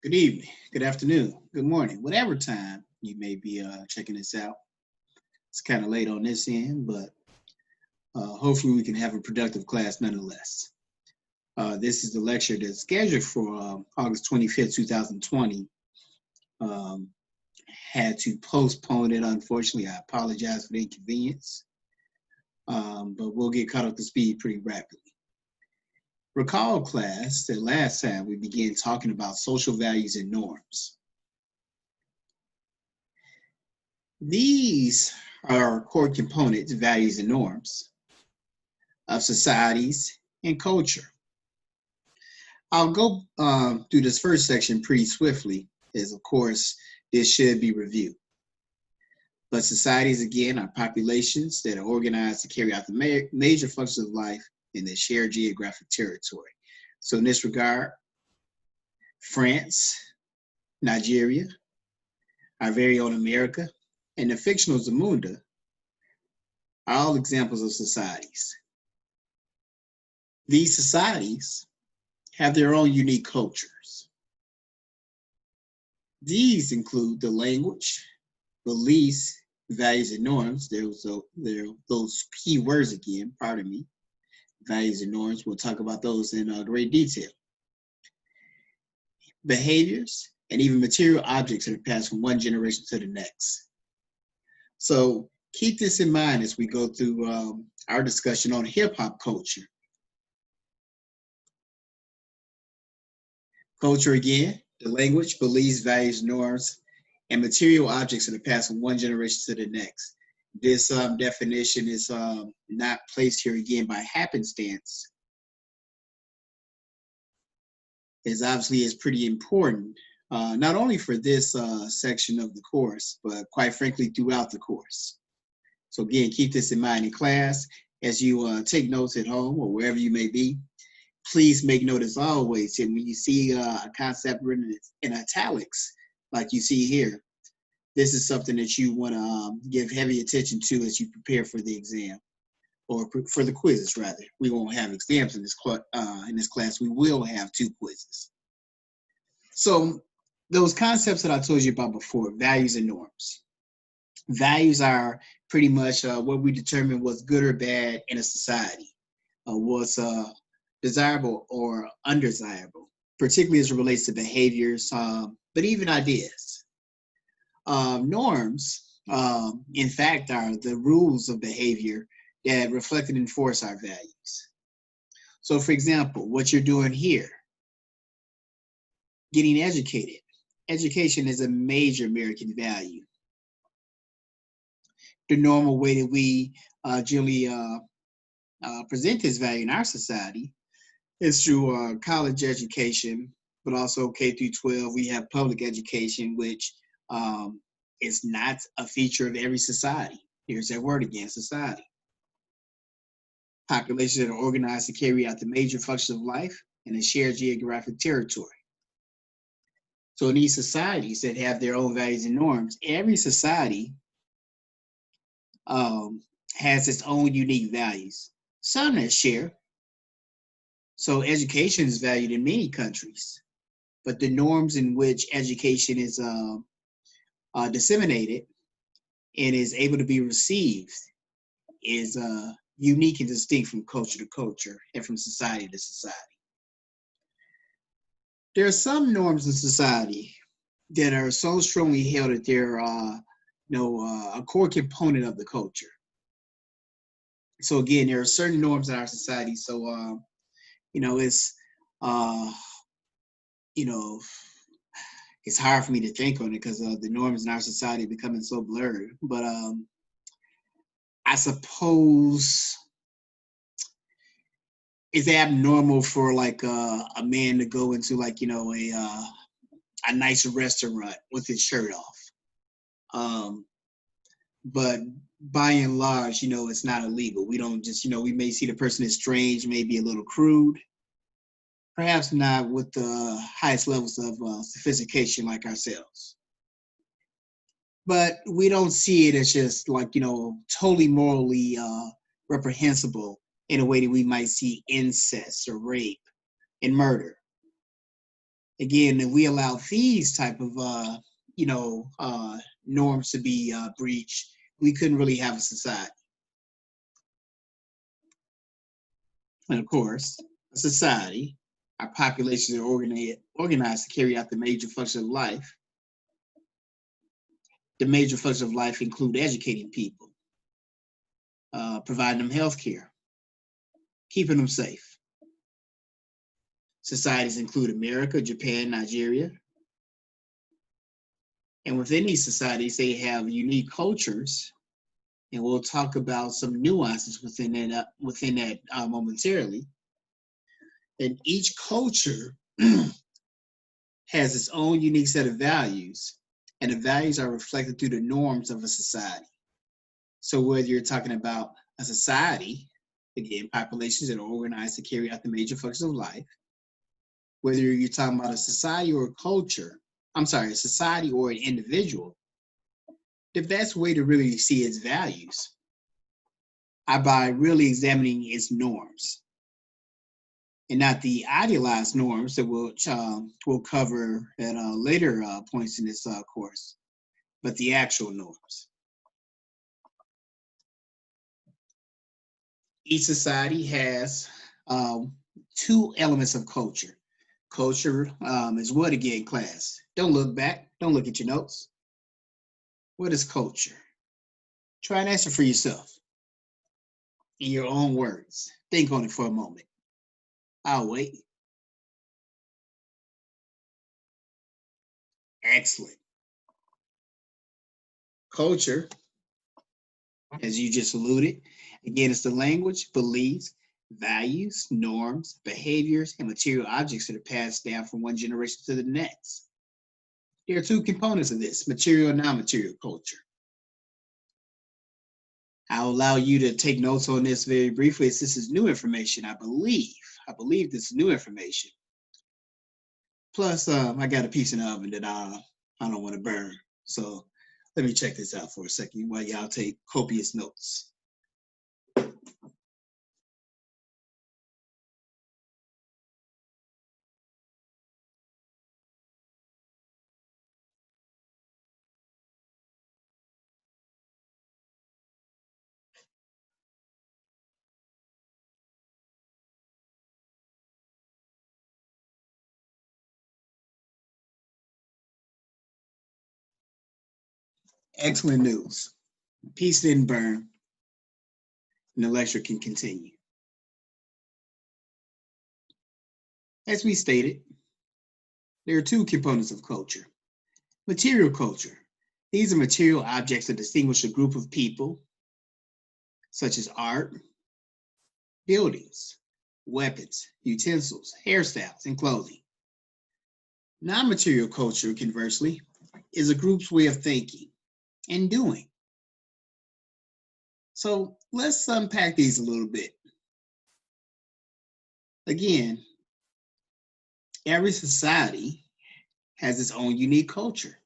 Good evening, good afternoon, good morning, whatever time you may be checking this out. It's kind of late on this end, but hopefully we can have a productive class nonetheless. This is the lecture that's scheduled for August 25th, 2020. Um, had to postpone it, unfortunately. I apologize for the inconvenience, but we'll get caught up to speed pretty rapidly. Recall, class, that last time we began talking about social values and norms. These are core components, values, and norms of societies and culture. I'll go through this first section pretty swiftly, as of course, this should be reviewed. But societies, again, are populations that are organized to carry out the major functions of life in their shared geographic territory. So in this regard, France, Nigeria, our very own America, and the fictional Zamunda are all examples of societies. These societies have their own unique cultures. These include the language, beliefs, values, and norms. There's those key words again, pardon me, values and norms. We'll talk about those in great detail. Behaviors and even material objects that are passed from one generation to the next. So keep this in mind as we go through our discussion on hip hop culture. Culture again, the language, beliefs, values, norms, and material objects that are passed from one generation to the next. This definition is not placed here again by happenstance. It obviously is pretty important, not only for this section of the course, but quite frankly throughout the course. So again, keep this in mind in class as you take notes at home or wherever you may be. Please make note as always, and when you see a concept written in italics, like you see here, this is something that you want to give heavy attention to as you prepare for the exam, or for the quizzes, rather. We won't have exams in this class. We will have 2 quizzes. So those concepts that I told you about before, values and norms. Values are pretty much what we determine what's good or bad in a society, what's desirable or undesirable, particularly as it relates to behaviors, but even ideas. Norms, in fact, are the rules of behavior that reflect and enforce our values. So, for example, what you're doing here, getting educated. Education is a major American value. The normal way that we generally present this value in our society is through college education, but also K through 12. We have public education, which is not a feature of every society. Here's that word again, society. Populations that are organized to carry out the major functions of life in a shared geographic territory. So in these societies that have their own values and norms, every society has its own unique values. Some that share. So education is valued in many countries, but the norms in which education is disseminated and is able to be received is unique and distinct from culture to culture and from society to society. There are some norms in society that are so strongly held that they're a core component of the culture. So again, there are certain norms in our society. So it's it's hard for me to think on it because the norms in our society are becoming so blurred. But I suppose it's abnormal for like a man to go into like a nice restaurant with his shirt off. But by and large, it's not illegal. We don't just, we may see the person as strange, maybe a little crude, perhaps not with the highest levels of sophistication like ourselves. But we don't see it as just like, totally morally reprehensible in a way that we might see incest or rape and murder. Again, if we allow these type of norms to be breached, we couldn't really have a society. And of course, a society, our populations are organized to carry out the major functions of life. The major functions of life include educating people, providing them health care, keeping them safe. Societies include America, Japan, Nigeria. And within these societies, they have unique cultures, and we'll talk about some nuances within that momentarily. And each culture has its own unique set of values, and the values are reflected through the norms of a society. So whether you're talking about a society, again, populations that are organized to carry out the major functions of life, whether you're talking about a society or a culture, a society or an individual, the best way to really see its values are by really examining its norms, and not the idealized norms that we'll cover at later points in this course, but the actual norms. Each society has two elements of culture. Culture is what again, class? Don't look back. Don't look at your notes. What is culture? Try and answer for yourself in your own words. Think on it for a moment. I'll wait. Excellent. Culture, as you just alluded, again, it's the language, beliefs, values, norms, behaviors, and material objects that are passed down from one generation to the next. There are two components of this, material and non-material culture. I'll allow you to take notes on this very briefly, as this is new information, I believe. I believe this is new information. Plus, I got a piece in the oven that I don't want to burn. So let me check this out for a second while y'all take copious notes. Excellent news. Piece didn't burn, and the lecture can continue. As we stated, there are two components of culture. Material culture. These are material objects that distinguish a group of people, such as art, buildings, weapons, utensils, hairstyles, and clothing. Non-material culture, conversely, is a group's way of thinking and doing. So let's unpack these a little bit. Again, every society has its own unique culture.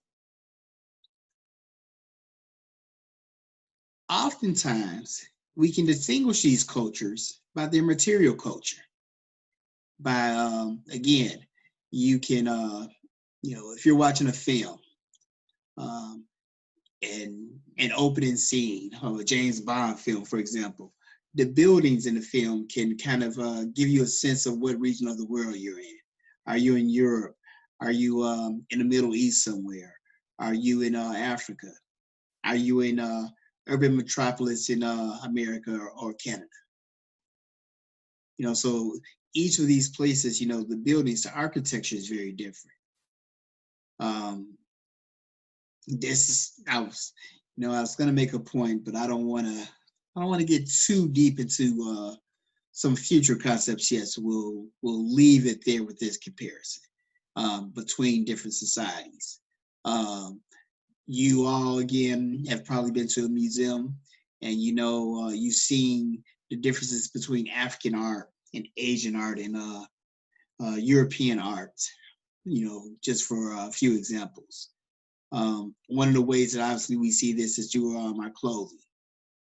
Oftentimes, we can distinguish these cultures by their material culture. By, again, you can, if you're watching a film, and an opening scene of a James Bond film, for example, the buildings in the film can kind of give you a sense of what region of the world you're in. Are you in Europe? Are you in the Middle East somewhere? Are you in Africa? Are you in urban metropolis in America or Canada? So each of these places, the buildings, the architecture is very different. I was going to make a point, but I don't want to get too deep into some future concepts yet. So we'll leave it there with this comparison between different societies. You all, again, have probably been to a museum, and you've seen the differences between African art and Asian art and European art, just for a few examples. One of the ways that obviously we see this is through our clothing.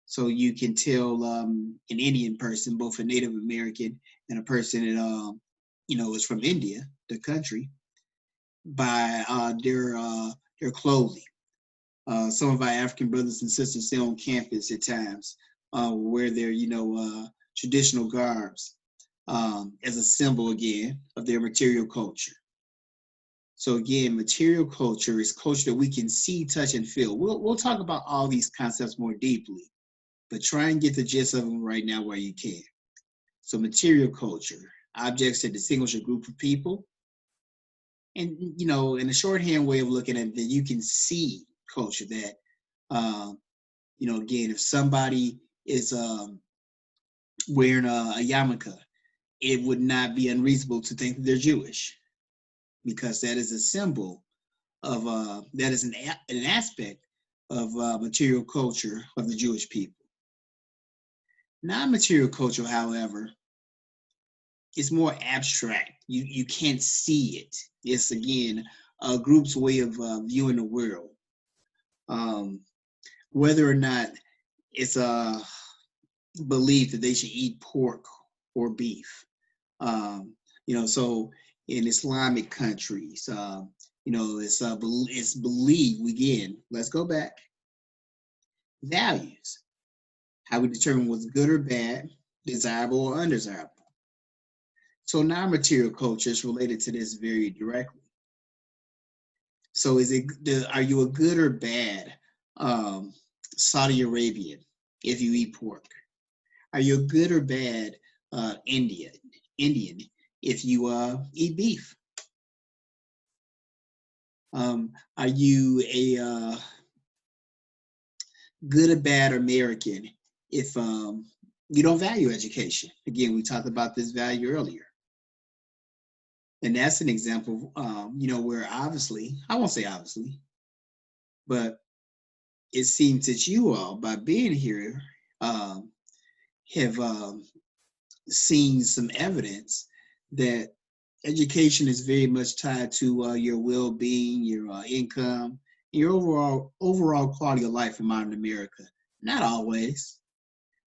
So you can tell an Indian person, both a Native American and a person that, is from India, the country. by their clothing. Some of our African brothers and sisters stay on campus at times, wear their traditional garbs as a symbol again of their material culture. So again, material culture is culture that we can see, touch, and feel. We'll talk about all these concepts more deeply, but try and get the gist of them right now where you can. So material culture, objects that distinguish a group of people. And, in a shorthand way of looking at it, that you can see culture that, again, if somebody is wearing a yarmulke, it would not be unreasonable to think that they're Jewish, because that is a symbol of, that is an aspect of material culture of the Jewish people. Non-material culture, however, is more abstract. You can't see it. It's, again, a group's way of viewing the world. Whether or not it's a belief that they should eat pork or beef. So in Islamic countries, it's believed, again, let's go back, values, how we determine what's good or bad, desirable or undesirable. So non-material culture is related to this very directly. So are you a good or bad Saudi Arabian if you eat pork? Are you a good or bad Indian if you eat beef? Are you a good or bad American if you don't value education? Again, we talked about this value earlier. And that's an example, where obviously, I won't say obviously, but it seems that you all, by being here, have seen some evidence that education is very much tied to your well-being, your income, your overall quality of life in modern America. Not always.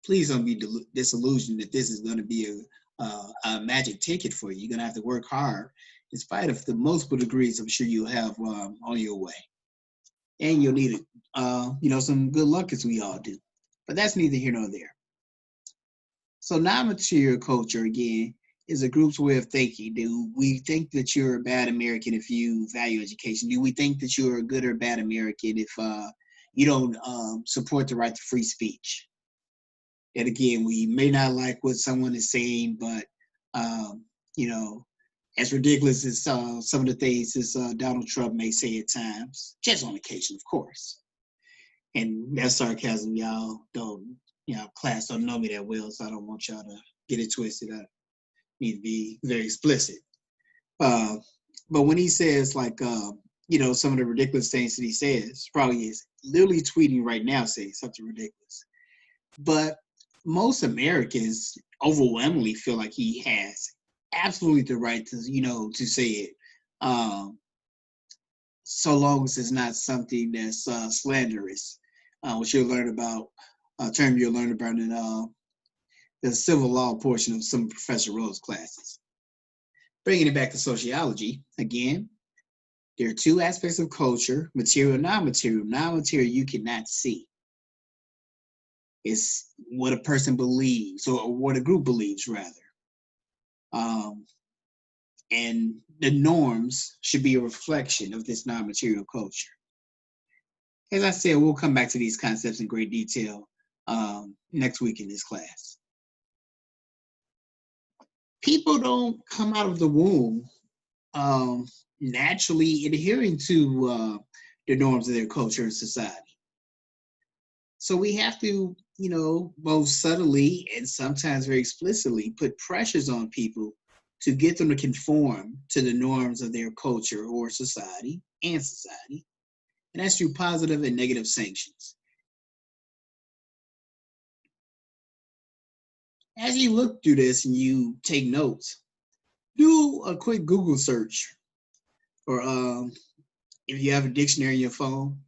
Please don't be disillusioned that this is going to be a magic ticket for you. You're going to have to work hard, in spite of the multiple degrees I'm sure you'll have on your way. And you'll need, some good luck, as we all do. But that's neither here nor there. So non-material culture, again, is a group's way of thinking. Do we think that you're a bad American if you value education? Do we think that you're a good or bad American if you don't support the right to free speech? And again, we may not like what someone is saying, but, as ridiculous as some of the things as Donald Trump may say at times, just on occasion, of course. And that's sarcasm, y'all don't, class don't know me that well, so I don't want y'all to get it twisted. I need to be very explicit. But when he says, some of the ridiculous things that he says, probably is literally tweeting right now saying something ridiculous. But most Americans overwhelmingly feel like he has absolutely the right to, to say it, so long as it's not something that's slanderous, which you'll learn about, a term you'll learn about in the civil law portion of some of Professor Rhodes' classes. Bringing it back to sociology, again, there are two aspects of culture, material and non-material. Non-material you cannot see. It's what a person believes, or what a group believes, rather. And the norms should be a reflection of this non-material culture. As I said, we'll come back to these concepts in great detail next week in this class. People don't come out of the womb naturally adhering to the norms of their culture and society. So we have to, both subtly and sometimes very explicitly put pressures on people to get them to conform to the norms of their culture or society. And that's through positive and negative sanctions. As you look through this and you take notes, do a quick Google search, or if you have a dictionary in your phone,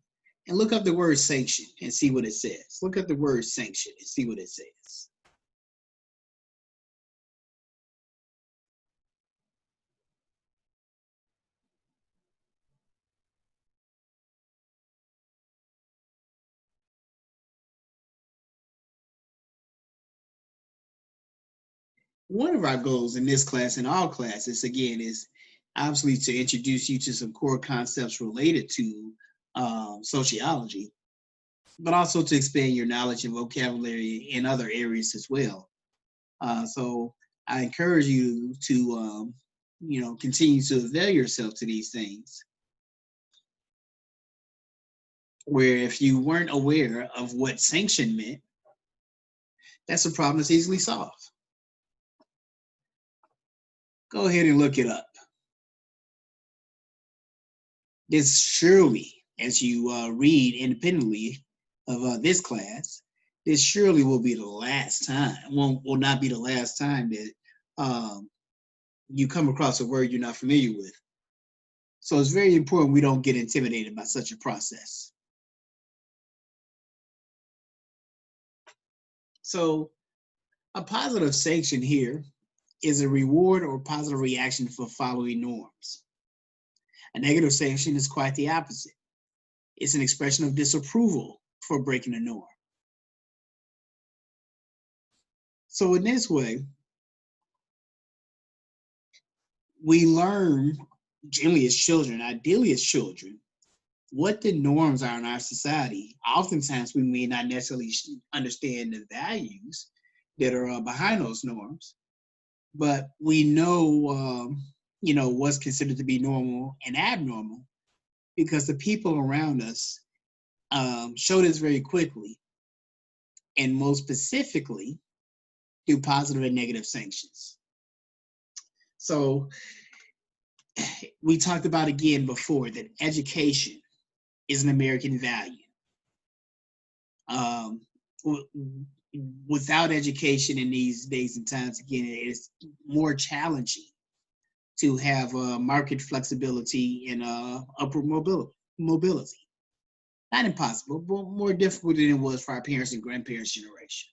and look up the word sanction and see what it says. Look up the word sanction and see what it says. One of our goals in this class and all classes, again, is obviously to introduce you to some core concepts related to sociology, but also to expand your knowledge and vocabulary in other areas as well. So I encourage you to, continue to avail yourself to these things. Where if you weren't aware of what sanction meant, that's a problem that's easily solved. Go ahead and look it up. This surely, as you read independently of this class, this surely will be the last time, will not be the last time that you come across a word you're not familiar with. So it's very important we don't get intimidated by such a process. So a positive sanction here is a reward or positive reaction for following norms. A negative sanction is quite the opposite. It's an expression of disapproval for breaking a norm. So in this way, we learn, generally as children, ideally as children, what the norms are in our society. Oftentimes, we may not necessarily understand the values that are behind those norms, but we know, what's considered to be normal and abnormal because the people around us show this very quickly, and most specifically through positive and negative sanctions. So we talked about again before that education is an American value. Without education in these days and times, again, it's more challenging to have market flexibility and upward mobility. Not impossible, but more difficult than it was for our parents and grandparents' generation.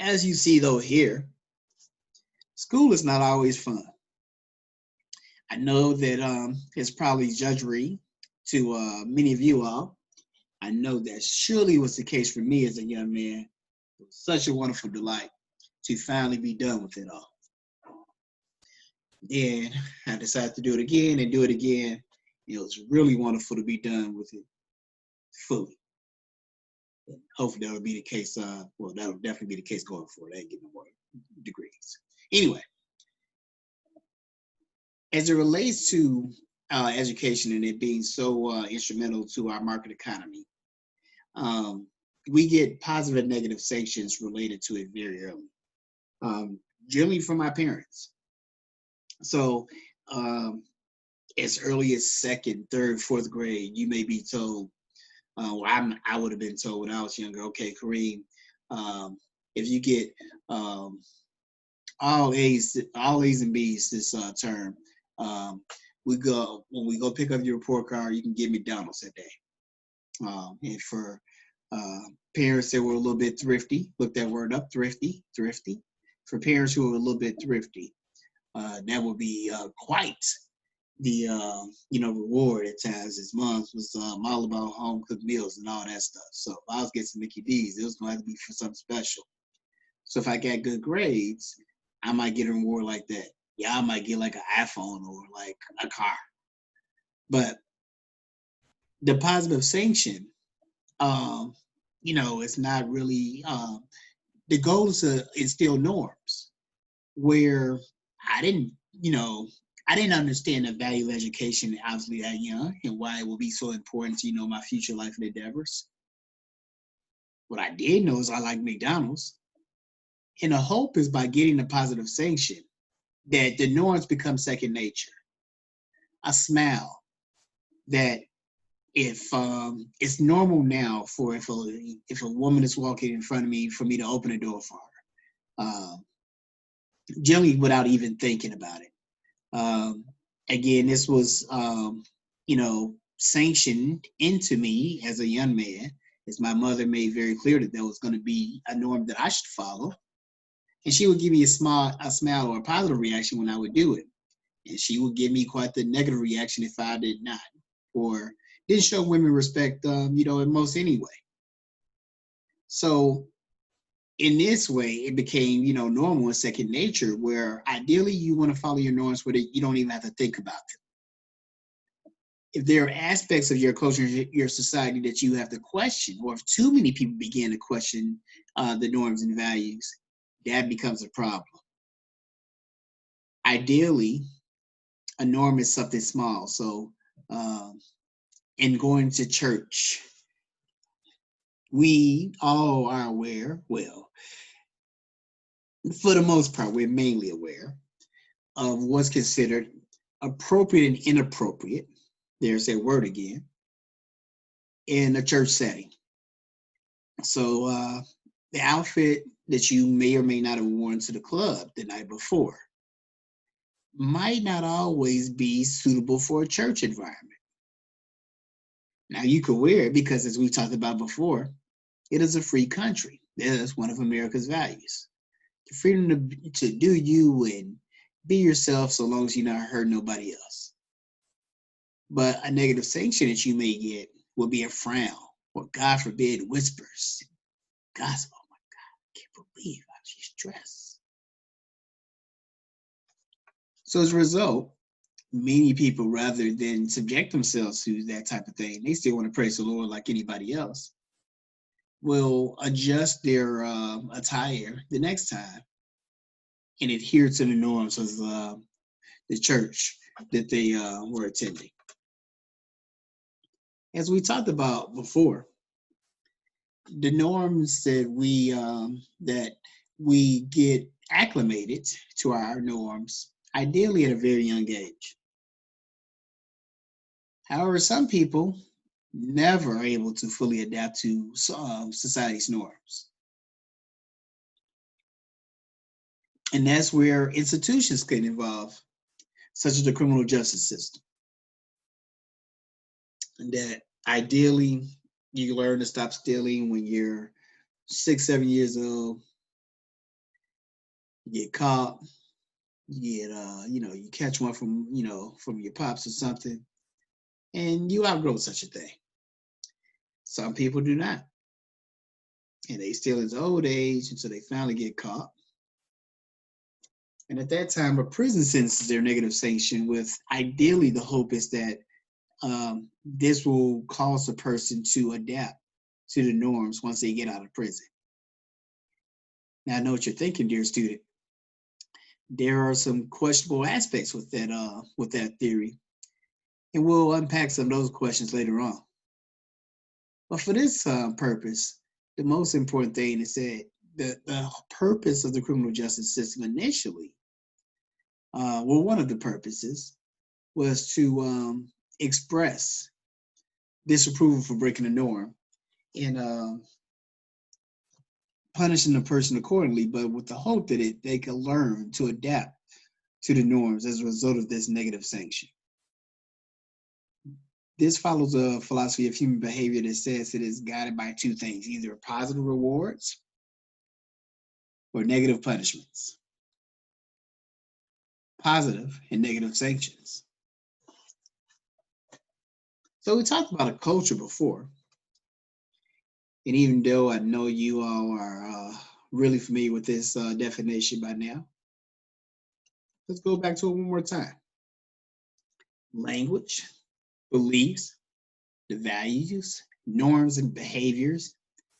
As you see though here, school is not always fun. I know that it's probably judgery to many of you all. I know that surely was the case for me as a young man. It was such a wonderful delight to finally be done with it all. Then I decided to do it again and do it again. It was really wonderful to be done with it fully. And hopefully that will be the case. That will definitely be the case going forward. I ain't getting no more degrees. Anyway, as it relates to education and it being so instrumental to our market economy, we get positive and negative sanctions related to it very early, generally from my parents. So as early as second, third, fourth grade, you may be told, I would have been told when I was younger, okay, Kareem, if you get all A's and B's this term, when we go pick up your report card, you can give McDonald's that day. And for parents that were a little bit thrifty, look that word up, thrifty. For parents who are a little bit thrifty, that would be quite the reward at times. As moms was all about home cooked meals and all that stuff. So if I was getting some Mickey D's, it was going to have to be for something special. So if I got good grades, I might get a reward like that. Yeah, I might get like an iPhone or like a car. But the positive sanction, it's not really. The goal is to instill norms where I didn't, I didn't understand the value of education obviously that young and why it will be so important to, my future life and endeavors. What I did know is I like McDonald's. And the hope is by getting the positive sanction that the norms become second nature. A smile that if it's normal now for if a woman is walking in front of me for me to open the door for her, generally without even thinking about it. Again, this was sanctioned into me as a young man, as my mother made very clear that there was going to be a norm that I should follow, and she would give me a smile or a positive reaction when I would do it, and she would give me quite the negative reaction if I did not, or didn't show women respect, in most anyway. So in this way, it became, normal and second nature, where ideally you want to follow your norms where you don't even have to think about them. If there are aspects of your culture, your society that you have to question, or if too many people begin to question the norms and values, that becomes a problem. Ideally, a norm is something small. So, in going to church, we all are aware, well, for the most part, we're mainly aware of what's considered appropriate and inappropriate. There's that word again, in a church setting. So the outfit that you may or may not have worn to the club the night before might not always be suitable for a church environment. Now you could wear it because, as we talked about before, it is a free country. That's one of America's values. The freedom to do you and be yourself so long as you're not hurting nobody else. But a negative sanction that you may get will be a frown, or God forbid, whispers. Gossip. Oh my God, I can't believe how she's dressed. So as a result, many people, rather than subject themselves to that type of thing, they still want to praise the Lord like anybody else, will adjust their attire the next time and adhere to the norms of the church that they were attending. As we talked about before, the norms that we get acclimated to our norms, ideally at a very young age. However, some people never are able to fully adapt to society's norms. And that's where institutions get involved, such as the criminal justice system. And that ideally you learn to stop stealing when you're 6, 7 years old. You get caught, you get you catch one from your pops or something, and you outgrow such a thing. Some people do not. And they steal into old age until they finally get caught. And at that time, a prison sentence is their negative sanction, with ideally the hope is that this will cause the person to adapt to the norms once they get out of prison. Now, I know what you're thinking, dear student. There are some questionable aspects with that theory, and we'll unpack some of those questions later on. But for this purpose, the most important thing is that the purpose of the criminal justice system initially, one of the purposes was to express disapproval for breaking the norm and punishing the person accordingly, but with the hope that they can learn to adapt to the norms as a result of this negative sanction. This follows a philosophy of human behavior that says it is guided by two things, either positive rewards or negative punishments, positive and negative sanctions. So we talked about a culture before, and even though I know you all are really familiar with this definition by now, let's go back to it one more time. Language, beliefs, the values, norms, and behaviors,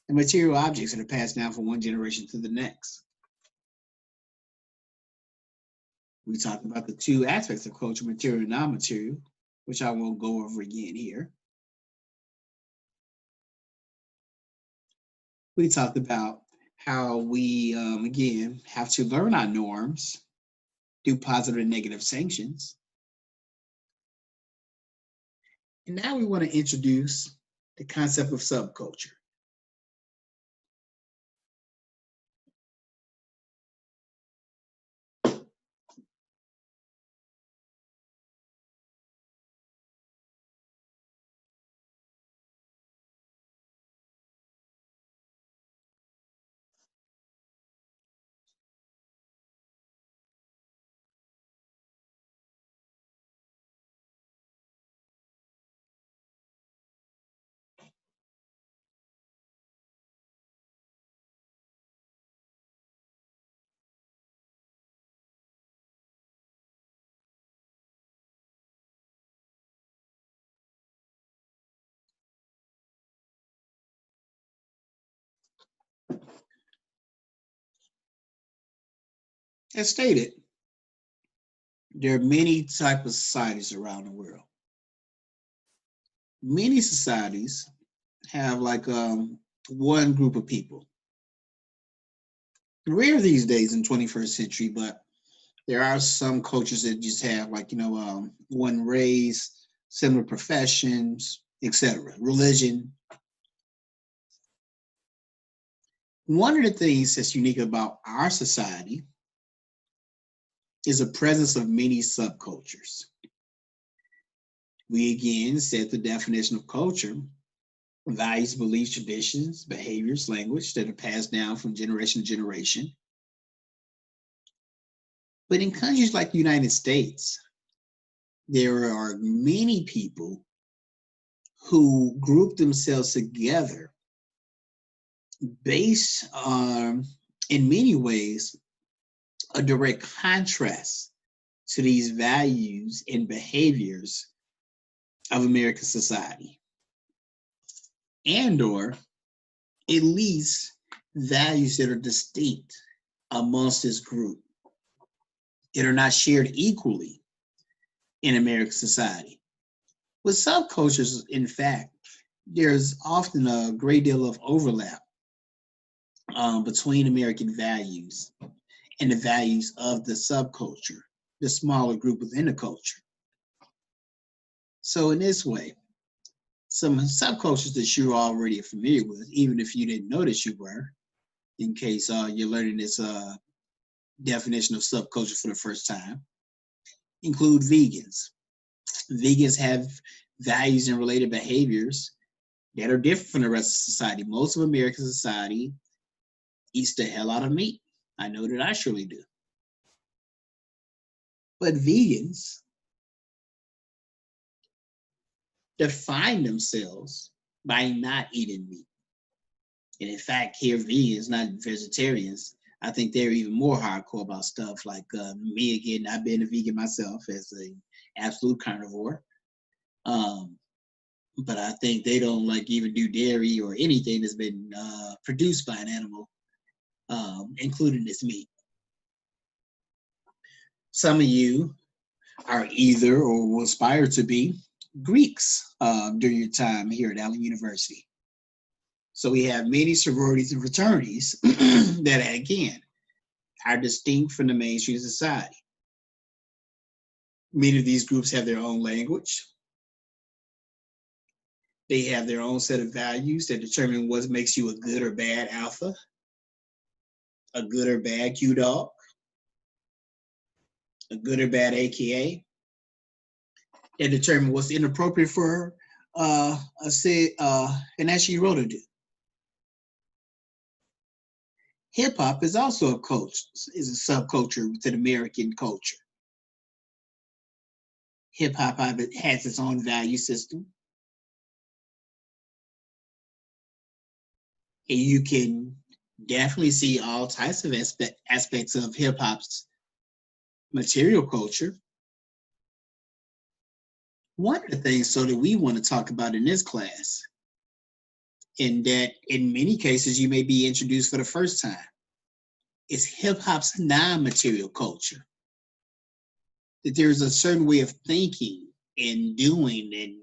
and material objects that are passed down from one generation to the next. We talked about the two aspects of culture, material and non-material, which I won't go over again here. We talked about how we, again, have to learn our norms, do positive and negative sanctions. And now we want to introduce the concept of subculture. As stated, there are many types of societies around the world. Many societies have like one group of people. Rare these days in 21st century, but there are some cultures that just have like, one race, similar professions, etc. Religion. One of the things that's unique about our society is the presence of many subcultures. We again said the definition of culture: values, beliefs, traditions, behaviors, language that are passed down from generation to generation. But in countries like the United States, there are many people who group themselves together based on, in many ways, a direct contrast to these values and behaviors of American society, and or at least values that are distinct amongst this group that are not shared equally in American society. With subcultures, in fact, there's often a great deal of overlap between American values and the values of the subculture, the smaller group within the culture. So in this way, some subcultures that you're already familiar with, even if you didn't notice you were, in case you're learning this definition of subculture for the first time, include vegans. Vegans have values and related behaviors that are different from the rest of society. Most of American society eats the hell out of meat. I know that I surely do. But vegans define themselves by not eating meat. And in fact, here vegans, not vegetarians, I think they're even more hardcore about stuff like me. Again, I've been a vegan myself as an absolute carnivore. But I think they don't like even do dairy or anything that's been produced by an animal, including this meat. Some of you are either or will aspire to be Greeks during your time here at Allen University. So we have many sororities and fraternities that, again, are distinct from the mainstream society. Many of these groups have their own language. They have their own set of values that determine what makes you a good or bad alpha, a good or bad Q dog, a good or bad AKA, that determine what's inappropriate for an Ashiroto to do. Hip hop is also a culture, is a subculture within American culture. Hip hop has its own value system. And you can definitely see all types of aspects of hip hop's material culture. One of the things so that we want to talk about in this class, and that in many cases you may be introduced for the first time, is hip hop's non-material culture. That there's a certain way of thinking and doing and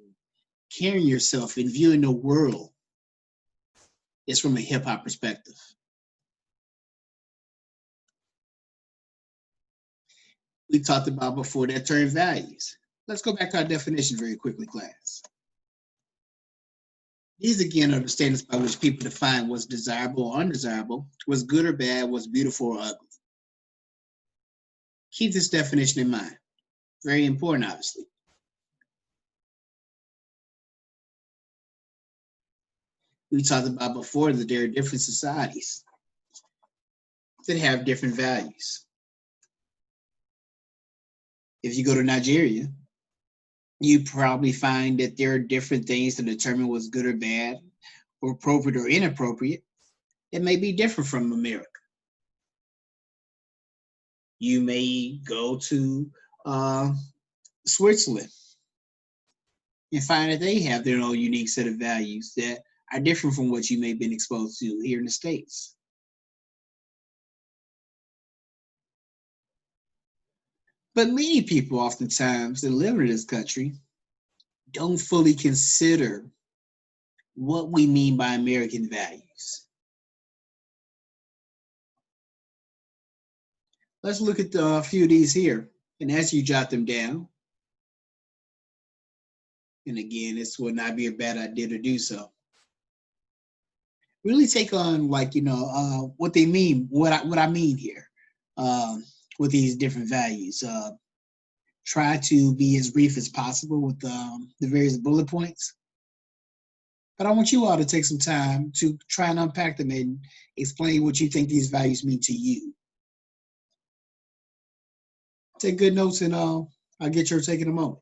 carrying yourself and viewing the world is from a hip hop perspective. We talked about before that term values. Let's go back to our definition very quickly, class. These again are the standards by which people define what's desirable or undesirable, what's good or bad, what's beautiful or ugly. Keep this definition in mind. Very important, obviously. We talked about before that there are different societies that have different values. If you go to Nigeria, you probably find that there are different things to determine what's good or bad, or appropriate or inappropriate. It may be different from America. You may go to Switzerland and find that they have their own unique set of values that are different from what you may have been exposed to here in the States. But many people oftentimes that live in this country don't fully consider what we mean by American values. Let's look at a few of these here. And as you jot them down, and again, this would not be a bad idea to do so. Really take on what they mean, what I mean here with these different values. Try to be as brief as possible with the various bullet points. But I want you all to take some time to try and unpack them and explain what you think these values mean to you. Take good notes, and I'll get your take in a moment.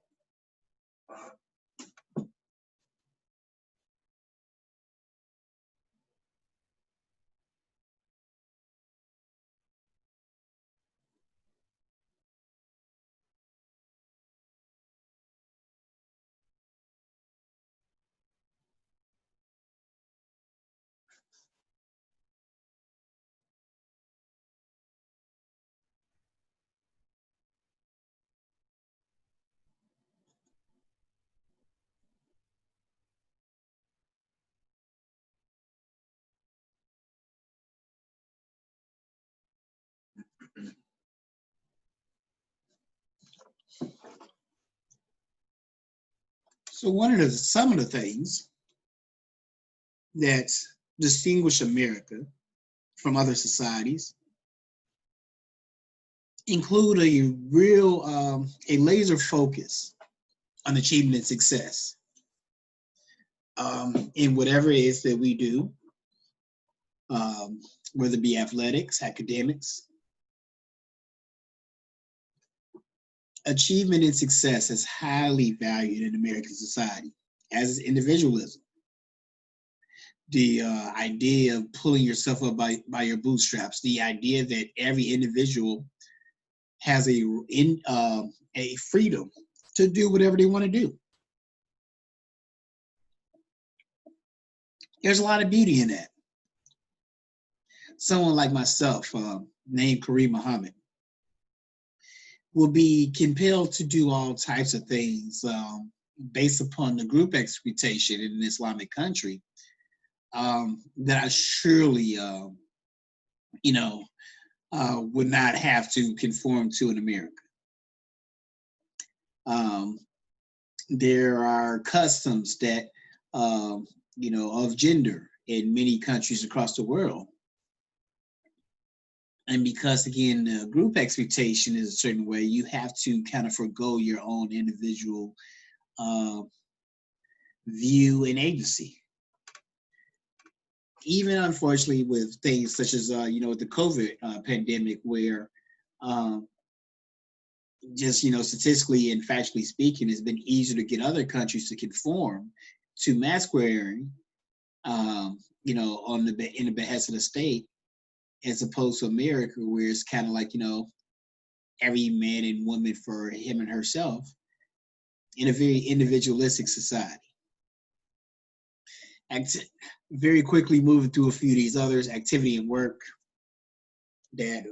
So some of the things that distinguish America from other societies include a laser focus on achievement and success in whatever it is that we do, um, whether it be athletics, academics. Achievement and success is highly valued in American society, as is individualism. The idea of pulling yourself up by your bootstraps, the idea that every individual has a freedom to do whatever they want to do. There's a lot of beauty in that. Someone like myself, named Kareem Muhammad, will be compelled to do all types of things based upon the group expectation in an Islamic country that I surely, would not have to conform to in America. Um, there are customs that, of gender in many countries across the world. And because, again, the group expectation is a certain way, you have to kind of forego your own individual uh, view and agency. Even unfortunately, with things such as, the COVID pandemic, where um, just, statistically and factually speaking, it's been easier to get other countries to conform to mask wearing, in the behest of the state, as opposed to America, where it's kind of like, every man and woman for him and herself in a very individualistic society. Very quickly moving through a few of these others, activity and work that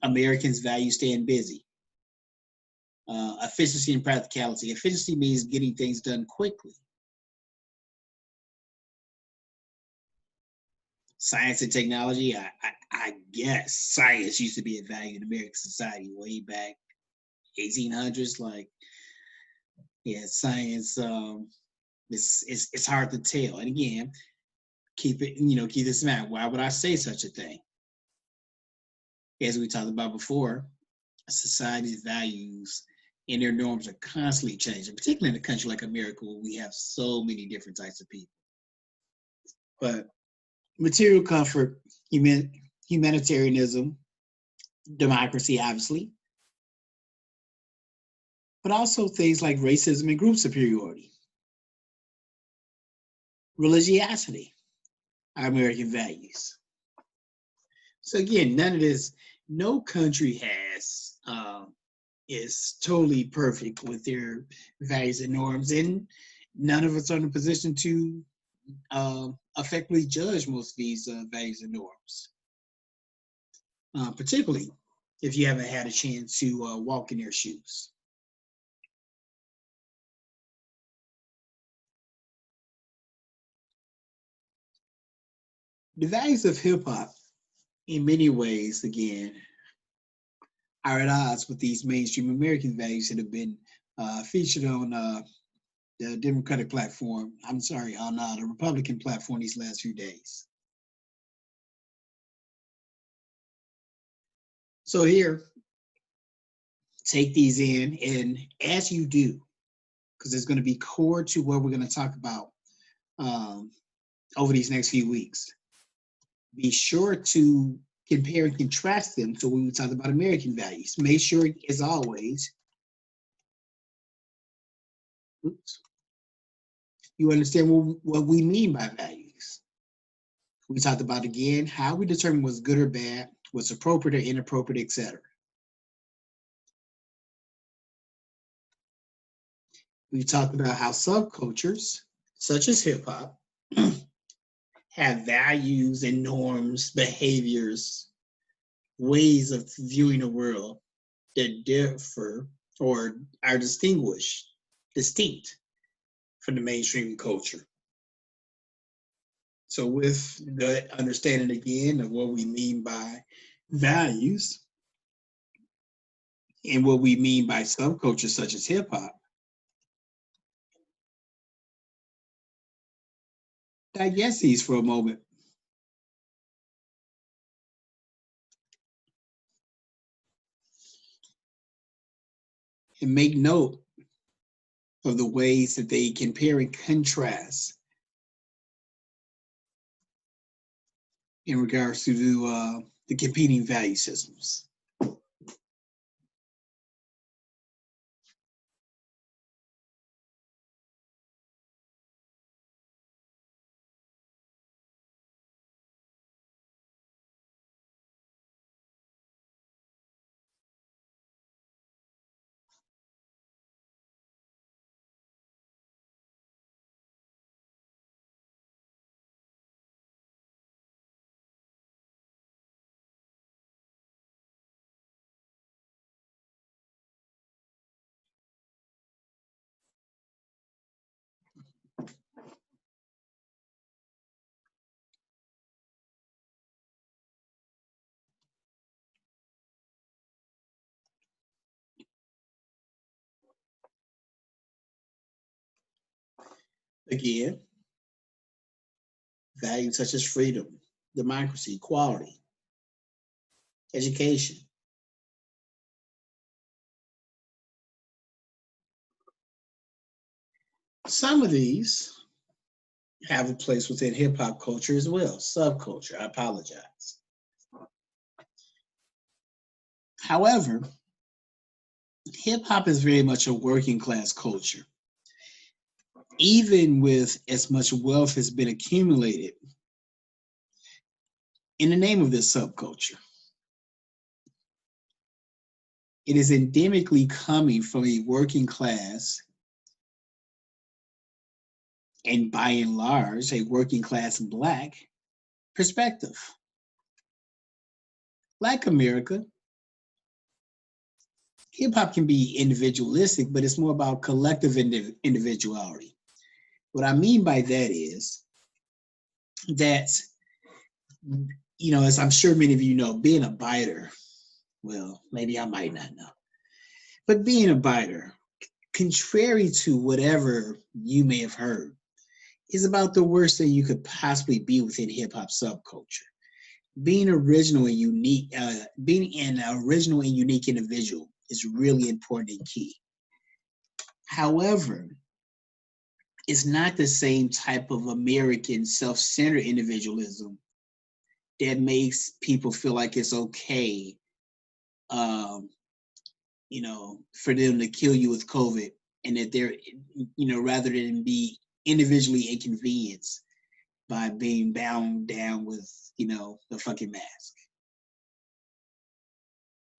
Americans value staying busy. Efficiency and practicality. Efficiency means getting things done quickly. Science and technology, I guess science used to be a value in American society way back 1800s. Like, yeah, science, it's hard to tell. And again, keep this in mind. Why would I say such a thing? As we talked about before, society's values and their norms are constantly changing, particularly in a country like America, where we have so many different types of people. But material comfort, humanitarianism, democracy, obviously, but also things like racism and group superiority, religiosity, our American values. So again, no country is totally perfect with their values and norms, and none of us are in a position to effectively judge most of these values and norms. Particularly, if you haven't had a chance to walk in their shoes. The values of hip hop, in many ways, again, are at odds with these mainstream American values that have been featured on the Democratic platform. I'm sorry, on the Republican platform these last few days. So here, take these in, and as you do, because it's going to be core to what we're going to talk about um, over these next few weeks. Be sure to compare and contrast them. So when we talk about American values, make sure, as always, oops, you understand what we mean by values. We talked about, again, how we determine what's good or bad, what's appropriate or inappropriate, etc. We talked about how subcultures, such as hip hop, have values and norms, behaviors, ways of viewing the world that differ or are distinct from the mainstream culture. So with the understanding again of what we mean by values and what we mean by subcultures such as hip hop, digest these for a moment. And make note of the ways that they compare and contrast in regards to the competing value systems. Again, values such as freedom, democracy, equality, education. Some of these have a place within hip hop culture as well, subculture. I apologize. However, hip hop is very much a working class culture. Even with as much wealth has been accumulated in the name of this subculture, it is endemically coming from a working class, and by and large, a working class Black perspective. Like America, hip hop can be individualistic, but it's more about collective individuality. What I mean by that is that, as I'm sure many of you know, being a biter, well, maybe I might not know, but being a biter, contrary to whatever you may have heard, is about the worst thing you could possibly be within hip hop subculture. Being original and unique, being an original and unique individual is really important and key. However, it's not the same type of American self-centered individualism that makes people feel like it's okay, um, for them to kill you with COVID, and that they're, rather than be individually inconvenienced by being bound down with, the fucking mask.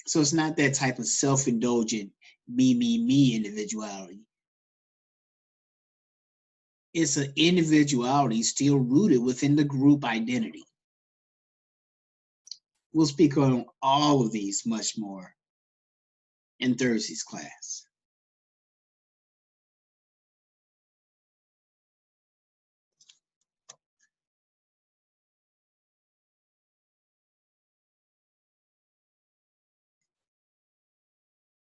So it's not that type of self-indulgent me individuality. It's an individuality still rooted within the group identity. We'll speak on all of these much more in Thursday's class.